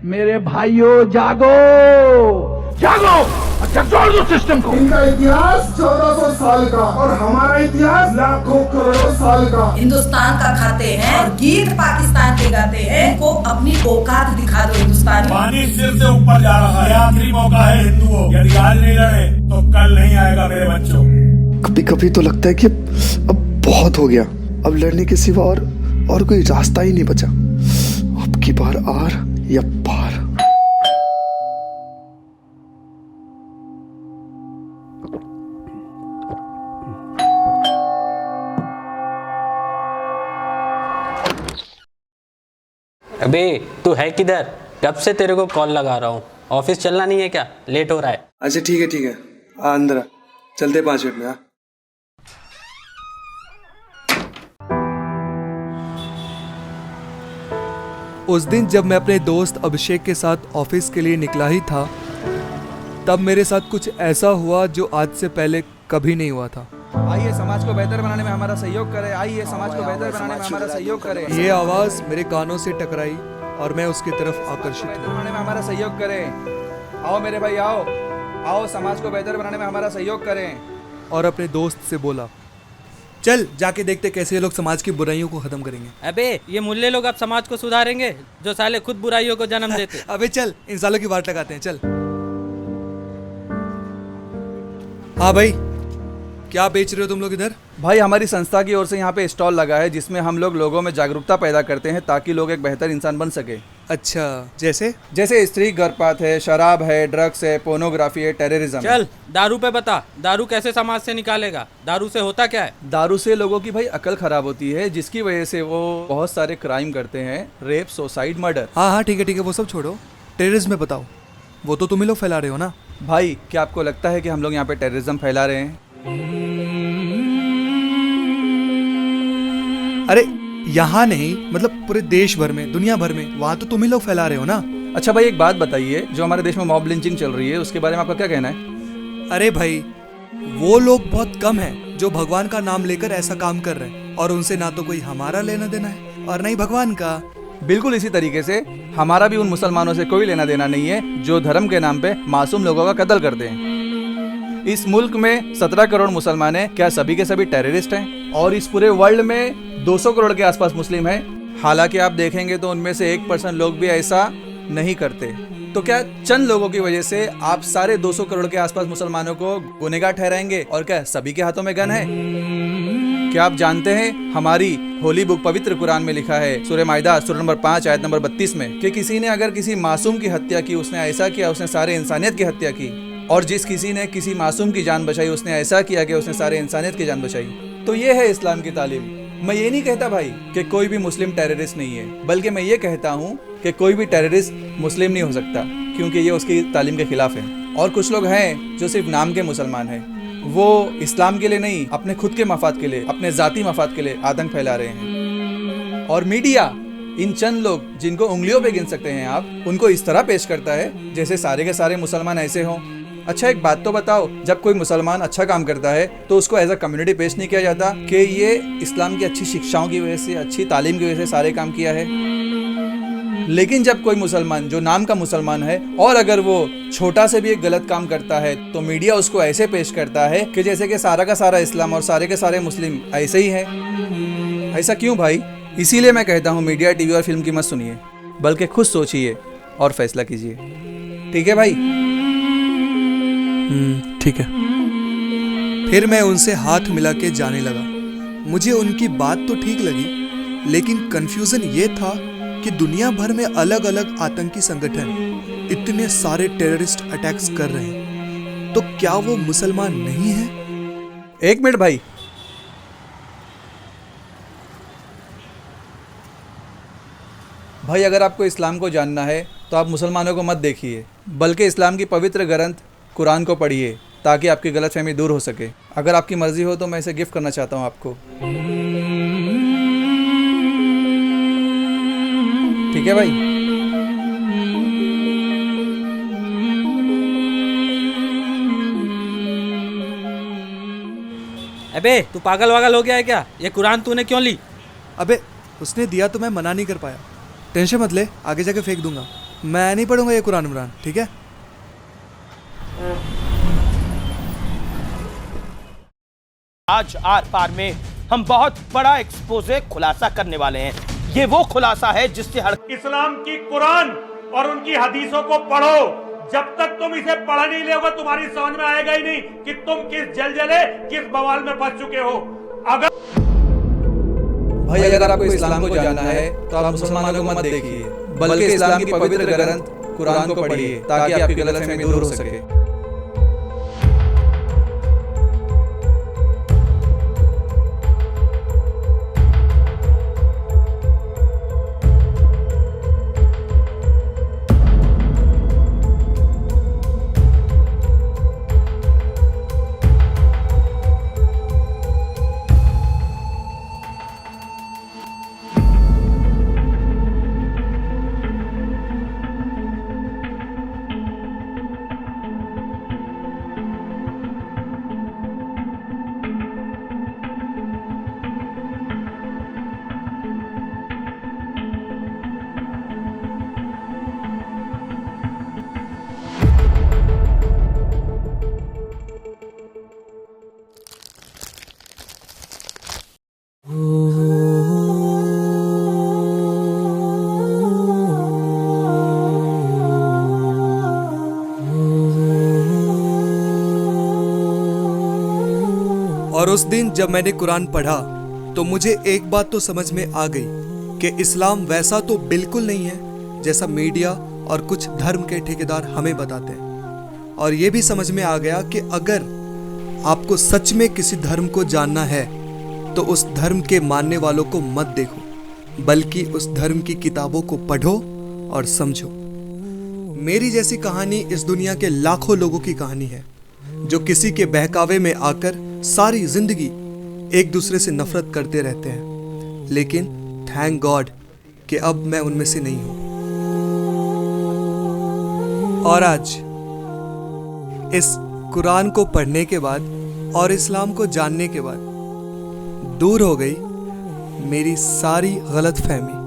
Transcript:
मेरे भाइयों जागो, जागो, अच्छा छोड़ दो सिस्टम को। इनका इतिहास 1400 साल का और हमारा इतिहास लाखों करोड़ों साल का। हिंदुस्तान का खाते हैं और गीत पाकिस्तान के गाते हैं। को अपनी औकात दिखा दो हिंदुस्तानी। पानी सिर से ऊपर जा रहा है। आखिरी मौका है हिंदुओं, यदि आज नहीं लड़े तो कल नहीं आएगा मेरे बच्चों। कभी कभी तो लगता है कि अब बहुत हो गया, अब लड़ने के सिवा और कोई रास्ता ही नहीं बचा। अब की बार आर या पार। अबे तू है किधर? कब से तेरे को कॉल लगा रहा हूँ। ऑफिस चलना नहीं है क्या? लेट हो रहा है। अच्छा ठीक है, आ अंदर आ, चलते 5 मिनट में। आ उस दिन जब मैं अपने दोस्त अभिषेक के साथ ऑफिस के लिए निकला ही था, तब मेरे साथ कुछ ऐसा हुआ जो आज से पहले कभी नहीं हुआ था। आइए समाज को बेहतर बनाने में हमारा सहयोग करें। आइए समाज को बेहतर बनाने में हमारा सहयोग करें। ये आवाज मेरे कानों से टकराई और मैं उसकी तरफ आकर्षित हुआ। बनाने में हमारा सहयोग करें। आओ मेरे भाई आओ, आओ समाज को बेहतर बनाने में हमारा सहयोग करें। और अपने दोस्त से बोला, चल जाके देखते कैसे ये लोग समाज की बुराइयों को खत्म करेंगे। अबे ये मुल्ले लोग अब समाज को सुधारेंगे जो साले खुद बुराइयों को जन्म देते। अबे चल इन सालों की वाट लगाते हैं, चल। हाँ भाई, क्या बेच रहे हो तुम लोग इधर? भाई हमारी संस्था की ओर से यहाँ पे स्टॉल लगा है जिसमें हम लोग लोगों में जागरूकता पैदा करते हैं ताकि लोग एक बेहतर इंसान बन सके। अच्छा, जैसे स्त्री गर्भपात है, शराब है, ड्रग्स है, पोर्नोग्राफी है, टेररिज्म। चल दारू पे बता, दारू कैसे समाज से निकालेगा? दारू से होता क्या है? दारू से लोगों की भाई अकल खराब होती है, जिसकी वजह से वो बहुत सारे क्राइम करते हैं, रेप, सुसाइड, मर्डर। हाँ ठीक है, वो सब छोड़ो, टेररिज्म में बताओ। वो तो तुम ही लोग फैला रहे हो ना? भाई क्या आपको लगता है कि हम लोग यहाँ पे टेररिज्म फैला रहे हैं? अरे यहाँ नहीं, मतलब पूरे देश भर में, दुनिया भर में, वहाँ तो तुम ही लोग फैला रहे हो ना। अच्छा भाई एक बात बताइए, जो हमारे देश में मॉब लिंचिंग चल रही है उसके बारे में आपका क्या कहना है? अरे भाई वो लोग बहुत कम हैं जो भगवान का नाम लेकर ऐसा काम कर रहे हैं, और उनसे ना तो कोई हमारा लेना देना है और ना ही भगवान का। बिल्कुल इसी तरीके से हमारा भी उन मुसलमानों से कोई लेना देना नहीं है जो धर्म के नाम पे मासूम लोगों का कत्ल करते हैं। इस मुल्क में 17 करोड़ मुसलमान हैं, क्या सभी के सभी टेररिस्ट हैं? और इस पूरे वर्ल्ड में 200 करोड़ के आसपास मुस्लिम हैं। हालांकि आप देखेंगे तो उनमें से 1% लोग भी ऐसा नहीं करते। तो क्या चंद लोगों की वजह से आप सारे 200 करोड़ के आसपास मुसलमानों को गुनहगार ठहराएंगे? और क्या सभी के हाथों में गन है? क्या आप जानते हैं हमारी होली बुक पवित्र कुरान में लिखा है, सूरह माइदा सूरह नंबर 5 आयत नंबर 32 में, कि किसी ने अगर किसी मासूम की हत्या की, उसने ऐसा किया उसने सारे इंसानियत की हत्या की, और जिस किसी ने किसी मासूम की जान बचाई उसने ऐसा किया कि उसने सारे इंसानियत की जान बचाई। तो ये है इस्लाम की तालीम। मैं ये नहीं कहता भाई कि कोई भी मुस्लिम टेररिस्ट नहीं है, बल्कि मैं ये कहता हूँ कि कोई भी टेररिस्ट मुस्लिम नहीं हो सकता, क्योंकि ये उसकी तालीम के खिलाफ है। और कुछ लोग हैं जो सिर्फ नाम के मुसलमान हैं, वो इस्लाम के लिए नहीं, अपने खुद के मफाद के लिए, अपने जाती मफाद के लिए आतंक फैला रहे हैं। और मीडिया इन चंद लोग जिनको उंगलियों पे गिन सकते हैं आप, उनको इस तरह पेश करता है जैसे सारे के सारे मुसलमान ऐसे हों। अच्छा एक बात तो बताओ, जब कोई मुसलमान अच्छा काम करता है तो उसको एज अ कम्युनिटी पेश नहीं किया जाता कि ये इस्लाम की अच्छी शिक्षाओं की वजह से, अच्छी तालीम की वजह से सारे काम किया है? लेकिन जब कोई मुसलमान जो नाम का मुसलमान है और अगर वो छोटा से भी एक गलत काम करता है तो मीडिया उसको ऐसे पेश करता है कि जैसे कि सारा का सारा इस्लाम और सारे के सारे मुस्लिम ऐसे ही है। ऐसा क्यों भाई? इसीलिए मैं कहता हूँ मीडिया, टीवी और फिल्म की मत सुनिए, बल्कि खुद सोचिए और फैसला कीजिए। ठीक है भाई? ठीक है। फिर मैं उनसे हाथ मिला के जाने लगा। मुझे उनकी बात तो ठीक लगी, लेकिन कंफ्यूजन ये था कि दुनिया भर में अलग अलग आतंकी संगठन इतने सारे टेररिस्ट अटैक्स कर रहे हैं, तो क्या वो मुसलमान नहीं है? एक मिनट भाई, अगर आपको इस्लाम को जानना है तो आप मुसलमानों को मत देखिए, बल्कि इस्लाम की पवित्र ग्रंथ कुरान को पढ़िए ताकि आपकी गलतफहमी दूर हो सके। अगर आपकी मर्जी हो तो मैं इसे गिफ्ट करना चाहता हूँ आपको। ठीक है भाई? अबे तू पागल वागल हो गया है क्या? ये कुरान तूने क्यों ली? अबे उसने दिया तो मैं मना नहीं कर पाया। टेंशन मत ले, आगे जाके फेंक दूंगा। मैं नहीं पढ़ूंगा ये कुरान इमरान, ठीक है? आज आर पार में हम बहुत बड़ा एक्सपोजे खुलासा करने वाले हैं। ये वो खुलासा है जिससे हर इस्लाम की कुरान और उनकी हदीसों को पढ़ो। जब तक तुम इसे पढ़ नहीं लोगे तुम्हारी समझ में आएगा ही नहीं कि तुम किस जलजले, किस बवाल में फंस चुके हो। अगर भाई अगर आपको इस्लाम को जानना है तो आप मुसलमानों को मत देखिए, बल्कि इस्लाम की पवित्र ग्रंथ कुरान को पढ़िए ताकि आपकी गलतफहमी दूर हो सके। और उस दिन जब मैंने कुरान पढ़ा तो मुझे एक बात तो समझ में आ गई कि इस्लाम वैसा तो बिल्कुल नहीं है जैसा मीडिया और कुछ धर्म के ठेकेदार हमें बताते हैं। और ये भी समझ में आ गया कि अगर आपको सच में किसी धर्म को जानना है तो उस धर्म के मानने वालों को मत देखो, बल्कि उस धर्म की किताबों को पढ़ो और समझो। मेरी जैसी कहानी इस दुनिया के लाखों लोगों की कहानी है जो किसी के बहकावे में आकर सारी जिंदगी एक दूसरे से नफरत करते रहते हैं, लेकिन थैंक गॉड कि अब मैं उनमें से नहीं हूं। और आज इस कुरान को पढ़ने के बाद और इस्लाम को जानने के बाद दूर हो गई मेरी सारी गलतफहमी।